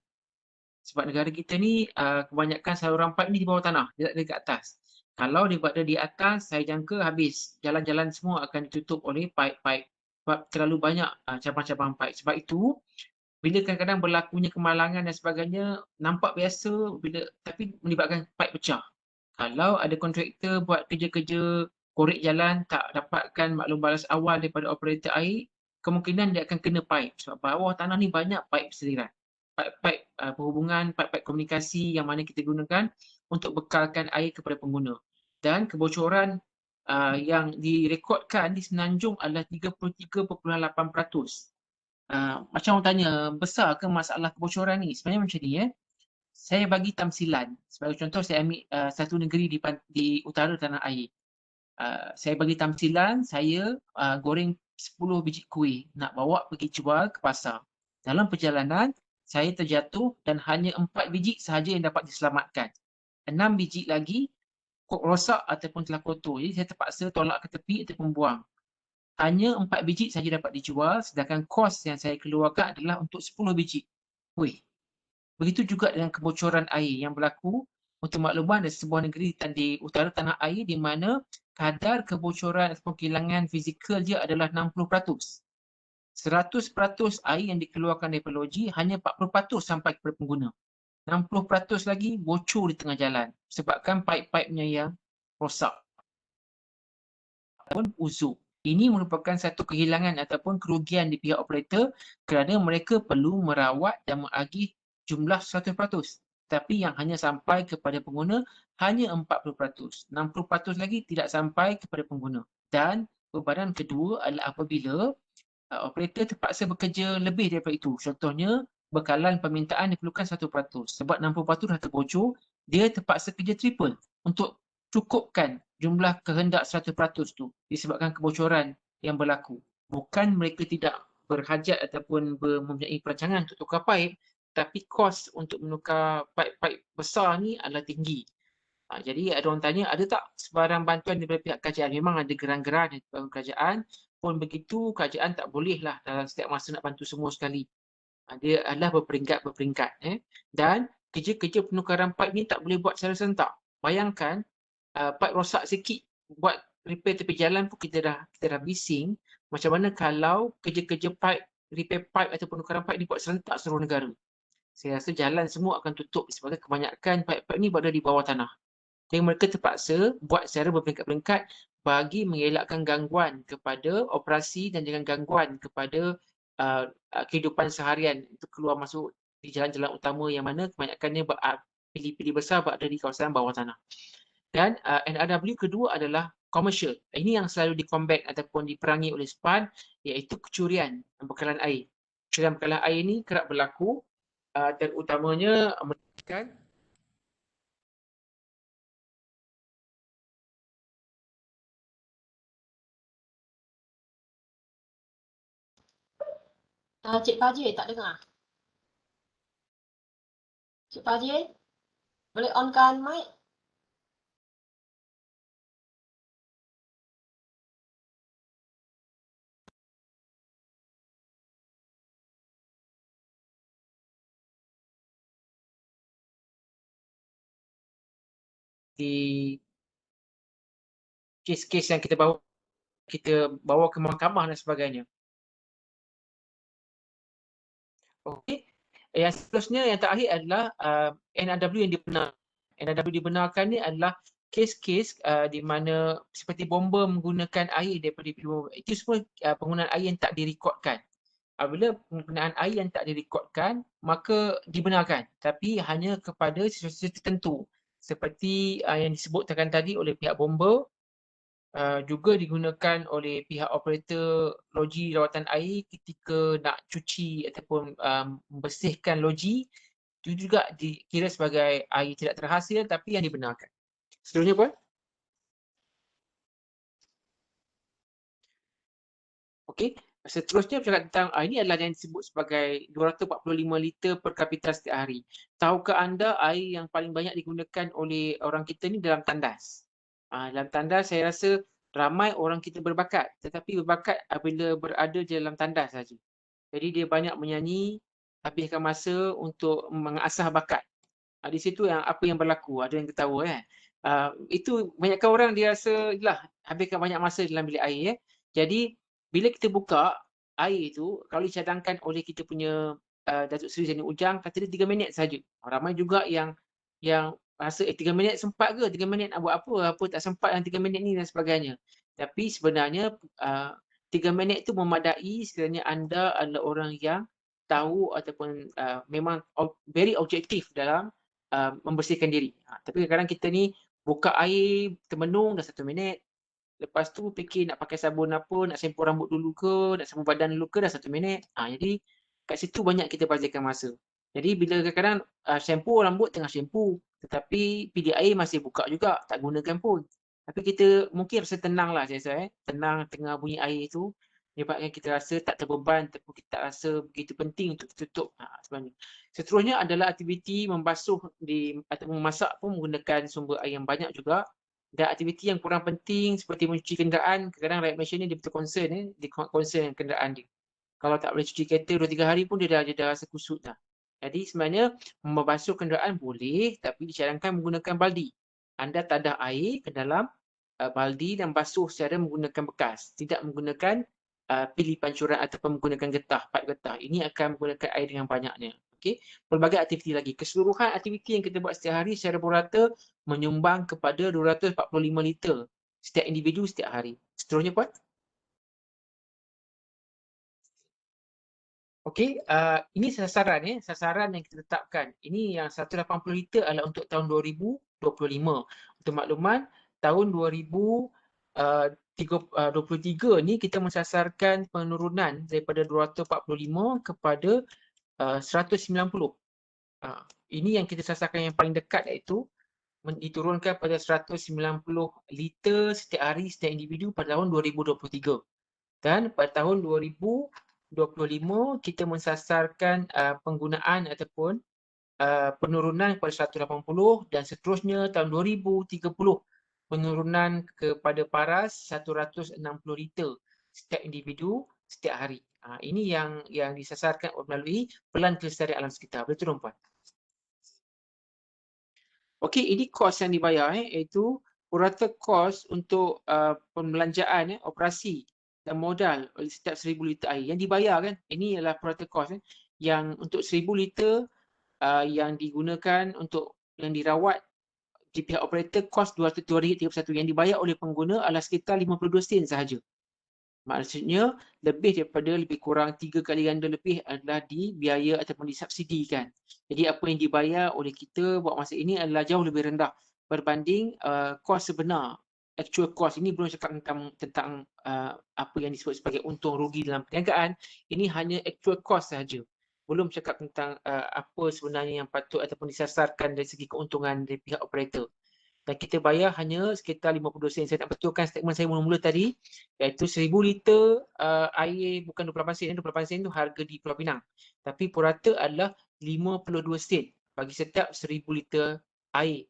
Sebab negara kita ni kebanyakan saluran paip ni di bawah tanah, dia tak ada kat atas. Kalau dia berada di atas, saya jangka habis. Jalan-jalan semua akan ditutup oleh paip-paip. Sebab terlalu banyak cabang-cabang paip. Sebab itu, bila kadang-kadang berlakunya kemalangan dan sebagainya, nampak biasa tapi melibatkan paip pecah. Kalau ada kontraktor buat kerja-kerja korek jalan, tak dapatkan maklum balas awal daripada operator air, kemungkinan dia akan kena paip. Sebab bawah tanah ni banyak paip seliran. Paip-paip perhubungan, paip-paip komunikasi yang mana kita gunakan untuk bekalkan air kepada pengguna. Dan kebocoran yang direkodkan di Semenanjung adalah 33.8%. Macam orang tanya, besar ke masalah kebocoran ni? Sebenarnya macam ni Saya bagi tamsilan. Sebagai contoh, saya ambil satu negeri di utara tanah air. Saya bagi tamsilan, saya goreng 10 biji kuih, nak bawa pergi jual ke pasar. Dalam perjalanan, saya terjatuh dan hanya 4 biji sahaja yang dapat diselamatkan. 6 biji lagi rosak ataupun telah kotor. Jadi saya terpaksa tolak ke tepi ataupun buang. Hanya 4 biji sahaja dapat dijual, sedangkan kos yang saya keluarkan adalah untuk 10 biji kuih. Begitu juga dengan kebocoran air yang berlaku. Untuk makluman, ada sebuah negeri di utara tanah air di mana kadar kebocoran ataupun kehilangan fizikal dia adalah 60%. 100% air yang dikeluarkan daripada loji, hanya 40% sampai kepada pengguna. 60% lagi bocor di tengah jalan sebabkan pipe-pipenya yang rosak ataupun uzur. Ini merupakan satu kehilangan ataupun kerugian di pihak operator kerana mereka perlu merawat dan mengagih jumlah 100%. Tapi yang hanya sampai kepada pengguna hanya 40%. 60% lagi tidak sampai kepada pengguna. Dan bebanan kedua adalah apabila operator terpaksa bekerja lebih daripada itu. Contohnya, bekalan permintaan diperlukan 1%. Sebab 60% dah terbocor, dia terpaksa kerja triple untuk cukupkan jumlah kehendak 100% tu disebabkan kebocoran yang berlaku. Bukan mereka tidak berhajat ataupun mempunyai perancangan untuk tukar pipe, tapi kos untuk menukar pipe-pipe besar ni adalah tinggi. Jadi ada orang tanya, ada tak sebarang bantuan daripada pihak kerajaan? Memang ada geran-geran daripada kerajaan, pun begitu kerajaan tak bolehlah dalam setiap masa nak bantu semua sekali. Dia adalah berperingkat-berperingkat. Dan kerja-kerja penukaran pipe ni tak boleh buat secara serentak. Bayangkan pipe rosak sikit, buat repair tepi jalan pun kita dah bising. Macam mana kalau kerja-kerja pipe, repair pipe atau penukaran pipe dibuat serentak seluruh negara? Saya rasa jalan semua akan tutup sebab kebanyakan pipe-pipe ni berada di bawah tanah. Jadi mereka terpaksa buat secara berperingkat-peringkat bagi mengelakkan gangguan kepada operasi dan jangan gangguan kepada kehidupan seharian itu keluar masuk di jalan-jalan utama yang mana kebanyakannya pilih-pilih besar berada di kawasan bawah tanah. Dan NRW kedua adalah commercial. Ini yang selalu di-combat ataupun diperangi oleh SPAN, iaitu kecurian bekalan air. Kecurian bekalan air ini kerap berlaku dan utamanya melibatkan Cik Fajir tak dengar. Cik Fajir, boleh onkan mic? di kes-kes yang kita bawa ke mahkamah dan sebagainya. Okey. Yang seterusnya, yang terakhir adalah NRW yang dibenarkan. NRW dibenarkan ni adalah kes-kes di mana seperti bomba menggunakan air daripada bomba. Itu semua penggunaan air yang tak direkodkan. Apabila penggunaan air yang tak direkodkan, maka dibenarkan. Tapi hanya kepada situasi tertentu. Seperti yang disebutkan tadi oleh pihak bomba, juga digunakan oleh pihak operator loji rawatan air ketika nak cuci ataupun membersihkan loji. Itu juga dikira sebagai air tidak terhasil tapi yang dibenarkan. Seterusnya puan. Okey. Seterusnya bercakap tentang ini adalah yang disebut sebagai 245 liter per kapita setiap hari. Tahukah anda air yang paling banyak digunakan oleh orang kita ni dalam tandas? Dalam tandas saya rasa ramai orang kita berbakat, tetapi berbakat apabila berada di dalam tandas saja. Jadi dia banyak menyanyi, habiskan masa untuk mengasah bakat. Di situ yang apa yang berlaku, ada yang ketawa kan. Itu banyakkan orang dia rasa lah habiskan banyak masa dalam bilik air. Jadi bila kita buka air tu, kalau dicadangkan oleh kita punya Datuk Seri Zaini Ujang, kata dia 3 minit saja. Ramai juga yang rasa 3 minit sempat ke? 3 minit nak buat apa? Apa tak sempat yang 3 minit ni dan sebagainya. Tapi sebenarnya 3 minit tu memadai sekiranya anda adalah orang yang tahu ataupun memang very objektif dalam membersihkan diri. Tapi kadang-kadang kita ni buka air termenung dah 1 minit. Lepas tu fikir nak pakai sabun apa, nak sempu rambut dulu ke, nak sempu badan dulu ke, dah 1 minit. Jadi kat situ banyak kita bazirkan masa. Jadi bila kadang-kadang sempu rambut tengah sempu, tetapi bilik air masih buka juga, tak gunakan pun. Tapi kita mungkin rasa tenang lah saya rasa. Tenang tengah bunyi air tu, menyebabkan kita rasa tak terbeban, ataupun kita tak rasa begitu penting untuk tutup sebenarnya. Seterusnya adalah aktiviti membasuh atau memasak pun menggunakan sumber air yang banyak juga. Dan aktiviti yang kurang penting seperti mencuci kenderaan, kadang-kadang rakyat Malaysia ni dia betul concern dia concern dengan kenderaan dia. Kalau tak boleh cuci kereta 2-3 hari pun dia dah rasa kusut dah. Jadi sebenarnya membasuh kenderaan boleh tapi disarankan menggunakan baldi. Anda tadah air ke dalam baldi dan basuh secara menggunakan bekas, tidak menggunakan pilih pancuran ataupun menggunakan getah, pipe getah. Ini akan menggunakan air dengan banyaknya. Okey, pelbagai aktiviti lagi. Keseluruhan aktiviti yang kita buat setiap hari secara purata menyumbang kepada 245 liter setiap individu setiap hari. Seterusnya Puan. Okey, ini sasaran sasaran yang kita tetapkan. Ini yang 180 liter adalah untuk tahun 2025. Untuk makluman, tahun 2023 ni kita mensasarkan penurunan daripada 245 kepada 190. Ini yang kita sasarkan yang paling dekat, iaitu diturunkan pada 190 liter setiap hari setiap individu pada tahun 2023. Dan pada tahun 2025 kita mensasarkan penggunaan ataupun penurunan kepada 180 dan seterusnya tahun 2030 penurunan kepada paras 160 liter setiap individu setiap hari. Ini yang disasarkan melalui Pelan Kelestarian Alam Sekitar. Boleh turun Puan. Okey, ini kos yang dibayar iaitu purata kos untuk pembelanjaan operasi dan modal oleh setiap 1000 liter air yang dibayar kan. Ini adalah purata kos yang untuk 1000 liter yang digunakan untuk yang dirawat di pihak operator kos RM231 yang dibayar oleh pengguna adalah sekitar 52 sen sahaja. Maksudnya lebih kurang 3 kali ganda lebih adalah dibiaya ataupun disubsidikan. Jadi apa yang dibayar oleh kita buat masa ini adalah jauh lebih rendah berbanding kos sebenar. Actual cost ini belum cakap tentang apa yang disebut sebagai untung rugi dalam perniagaan. Ini hanya actual cost sahaja. Belum cakap tentang apa sebenarnya yang patut ataupun disasarkan dari segi keuntungan dari pihak operator. Dan kita bayar hanya sekitar 52 sen. Saya nak betulkan statement saya mula-mula tadi, iaitu 1000 liter air bukan 28 sen. 28 sen itu harga di Pulau Pinang. Tapi purata adalah 52 sen bagi setiap 1000 liter air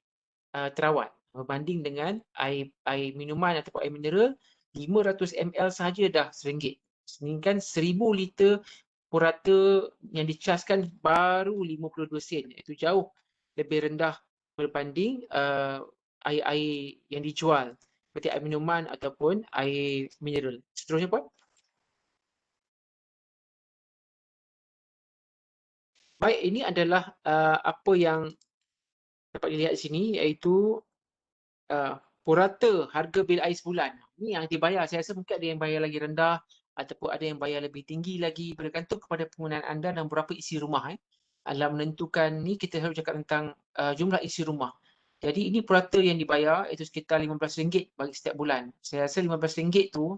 terawat. Berbanding dengan air minuman ataupun air mineral, 500 ml sahaja dah RM1. Sedangkan 1000 liter purata yang dicaskan baru 52 sen. Itu jauh lebih rendah berbanding air-air yang dijual seperti air minuman ataupun air mineral. Seterusnya Puan. Baik, ini adalah apa yang dapat dilihat di sini, iaitu purata harga bil air sebulan. Ini yang dibayar. Saya rasa mungkin ada yang bayar lagi rendah ataupun ada yang bayar lebih tinggi lagi, bergantung kepada penggunaan anda dan berapa isi rumah. Dalam menentukan ni kita harus cakap tentang jumlah isi rumah. Jadi ini purata yang dibayar itu sekitar RM15 bagi setiap bulan. Saya rasa RM15 tu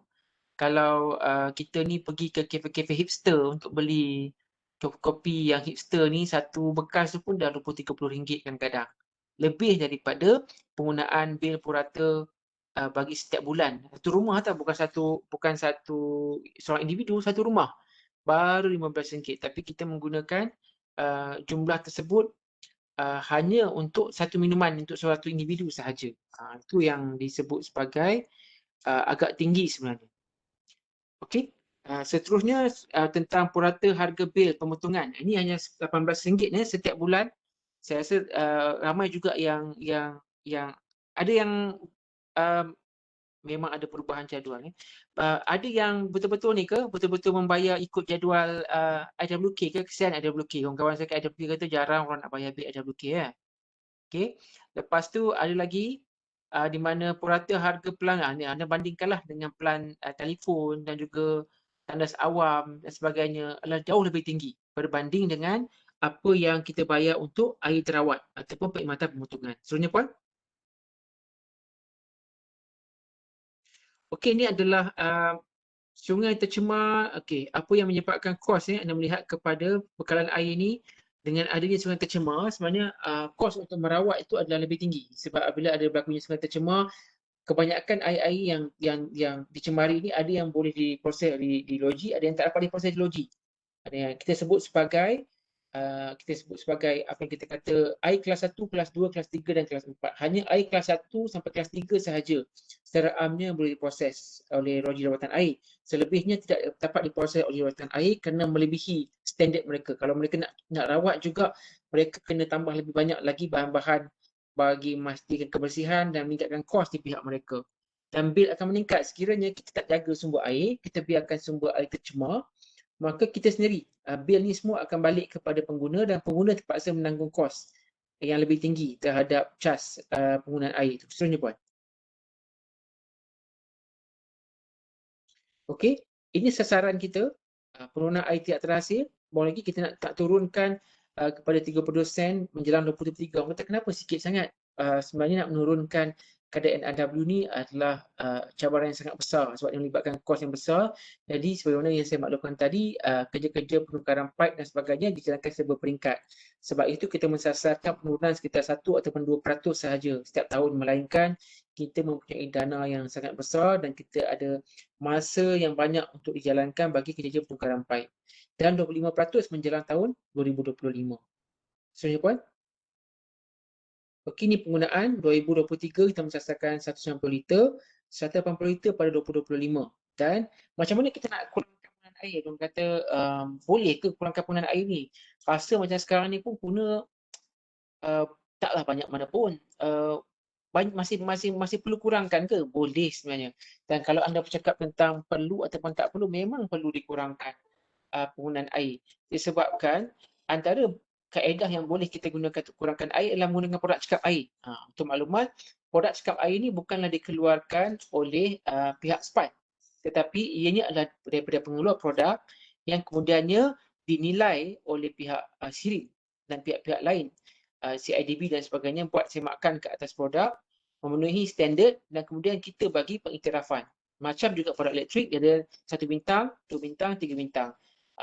kalau kita ni pergi ke kafe-kafe hipster untuk beli kopi yang hipster ni, satu bekas tu pun dah RM20-30 kadang-kadang. Lebih daripada penggunaan bil purata bagi setiap bulan. Satu rumah tau, bukan satu seorang individu, satu rumah. Baru RM15. Tapi kita menggunakan jumlah tersebut hanya untuk satu minuman untuk suatu individu sahaja. Itu yang disebut sebagai agak tinggi sebenarnya. Okey. Seterusnya tentang purata harga bil pemotongan. Ini hanya RM18 setiap bulan. Saya rasa ramai juga yang ada yang memang ada perubahan jadual. Ada yang betul-betul ni ke, betul-betul membayar ikut jadual IWK ke? Kesian IWK. Kawan-kawan saya kat IWK kata jarang orang nak bayar bil IWK ya. Okey. Lepas tu ada lagi di mana purata harga pelanggan ni anda bandingkanlah dengan pelan telefon dan juga tandas awam dan sebagainya adalah jauh lebih tinggi berbanding dengan apa yang kita bayar untuk air terawat ataupun perkhidmatan pemotongan. Seterusnya Puan. Okey, ini adalah sungai tercemar. Okey, apa yang menyebabkan kos anda melihat kepada bekalan air ini dengan adanya sungai tercemar, sebenarnya kos untuk merawat itu adalah lebih tinggi sebab apabila ada berlakunya sungai tercemar, kebanyakan air-air yang dicemari ini ada yang boleh diproses di loji, ada yang tak dapat diproses di loji. Ada yang kita sebut sebagai apa yang kita kata air kelas 1, kelas 2, kelas 3 dan kelas 4. Hanya air kelas 1 sampai kelas 3 sahaja secara amnya boleh diproses oleh loji rawatan air. Selebihnya tidak dapat diproses oleh rawatan air kerana melebihi standard mereka. Kalau mereka nak rawat juga, mereka kena tambah lebih banyak lagi bahan-bahan bagi memastikan kebersihan dan meningkatkan kos di pihak mereka. Dan bil akan meningkat sekiranya kita tak jaga sumber air, kita biarkan sumber air tercemar, maka kita sendiri bil ni semua akan balik kepada pengguna dan pengguna terpaksa menanggung kos yang lebih tinggi terhadap cas penggunaan air itu. Seterusnya puan. Okey, ini sasaran kita, penurunan air tidak terhasil. Baru lagi kita nak turunkan kepada 30 sen menjelang 2023. Orang kata kenapa sikit sangat? Sebenarnya nak menurunkan kadar NRW ni adalah cabaran yang sangat besar sebab yang melibatkan kos yang besar. Jadi sebagaimana yang saya maklumkan tadi, kerja-kerja penukaran pipe dan sebagainya dijalankan secara berperingkat. Sebab itu kita mensasarkan penurunan sekitar 1 ataupun 2% sahaja setiap tahun, melainkan kita mempunyai dana yang sangat besar dan kita ada masa yang banyak untuk dijalankan bagi kerja-kerja penukaran pipe. Dan 25% menjelang tahun 2025. Seterusnya puan. Okey, ini penggunaan 2023 kita mensasarkan 190 liter, 180 liter pada 2025. Dan macam mana kita nak kurangkan penggunaan air? Dia kata boleh ke kurangkan penggunaan air ni? Rasa macam sekarang ni pun guna taklah banyak mana pun. Masih perlu kurangkan ke? Boleh sebenarnya. Dan kalau anda bercakap tentang perlu ataupun tak perlu, memang perlu dikurangkan penggunaan air. Disebabkan antara kaedah yang boleh kita gunakan untuk kurangkan air adalah menggunakan produk cekap air. Untuk maklumat, produk cekap air ini bukanlah dikeluarkan oleh pihak SPAT, tetapi ianya adalah daripada pengeluar produk yang kemudiannya dinilai oleh pihak SIRIM dan pihak-pihak lain, CIDB dan sebagainya, buat semakan ke atas produk, memenuhi standard dan kemudian kita bagi pengiktirafan. Macam juga produk elektrik, dia ada 1 bintang, 2 bintang, 3 bintang.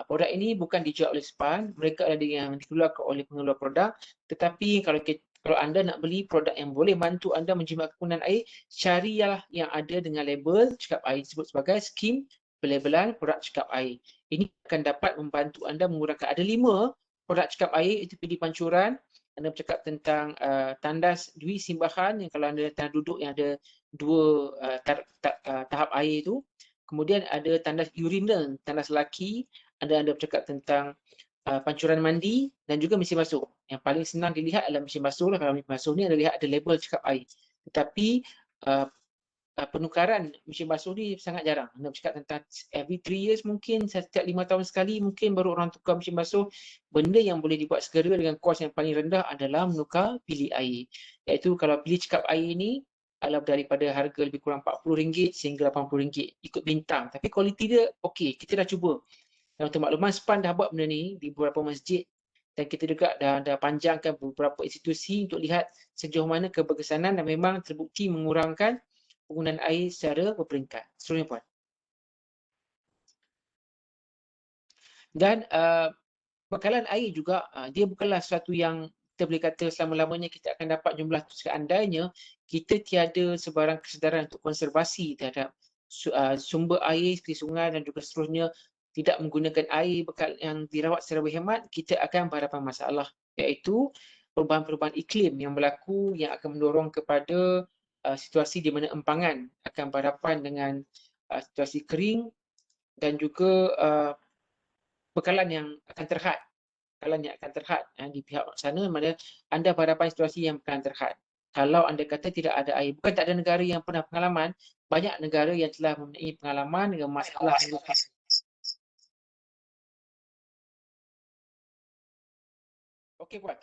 Produk ini bukan dijual oleh SPAN, mereka ada yang dikeluarkan oleh pengeluar produk, tetapi kalau anda nak beli produk yang boleh bantu anda menjimatkan penggunaan air, carilah yang ada dengan label cekap air, disebut sebagai skim pelabelan produk cekap air. Ini akan dapat membantu anda mengurangkan. Ada 5 produk cekap air, itu pilih pancuran. Anda bercakap tentang tandas dui simbahan yang kalau anda tandas duduk yang ada 2 tahap air itu. Kemudian ada tandas urinal, tandas lelaki. Anda bercakap tentang pancuran mandi dan juga mesin basuh. Yang paling senang dilihat adalah mesin basuh lah. Kalau mesin basuh ni anda lihat ada label cekap air. Tetapi penukaran mesin basuh ni sangat jarang. Anda bercakap tentang every 3 years mungkin, setiap 5 tahun sekali mungkin baru orang tukar mesin basuh. Benda yang boleh dibuat segera dengan kos yang paling rendah adalah menukar bilik air. Iaitu kalau bilik cekap air ni adalah daripada harga lebih kurang RM40 sehingga RM80 ikut bintang. Tapi kualiti dia okey, kita dah cuba. Dan untuk makluman, SPAN dah buat benda ni di beberapa masjid dan kita juga dah panjangkan beberapa institusi untuk lihat sejauh mana keberkesanan dan memang terbukti mengurangkan penggunaan air secara berperingkat. Seterusnya puan. Dan bekalan air juga, dia bukanlah sesuatu yang kita boleh kata selama-lamanya kita akan dapat jumlah tu. Seandainya kita tiada sebarang kesedaran untuk konservasi terhadap sumber air seperti sungai dan juga seterusnya, tidak menggunakan air bekal yang dirawat secara berhemat, kita akan berhadapan masalah, iaitu perubahan-perubahan iklim yang berlaku yang akan mendorong kepada situasi di mana empangan akan berhadapan dengan situasi kering dan juga bekalan yang akan terhad. Bekalan yang akan terhad di pihak sana, mana anda berhadapan situasi yang bekalan terhad. Kalau anda kata tidak ada air, bukan tak ada negara yang pernah pengalaman, banyak negara yang telah mempunyai pengalaman dengan masalah Okey puan.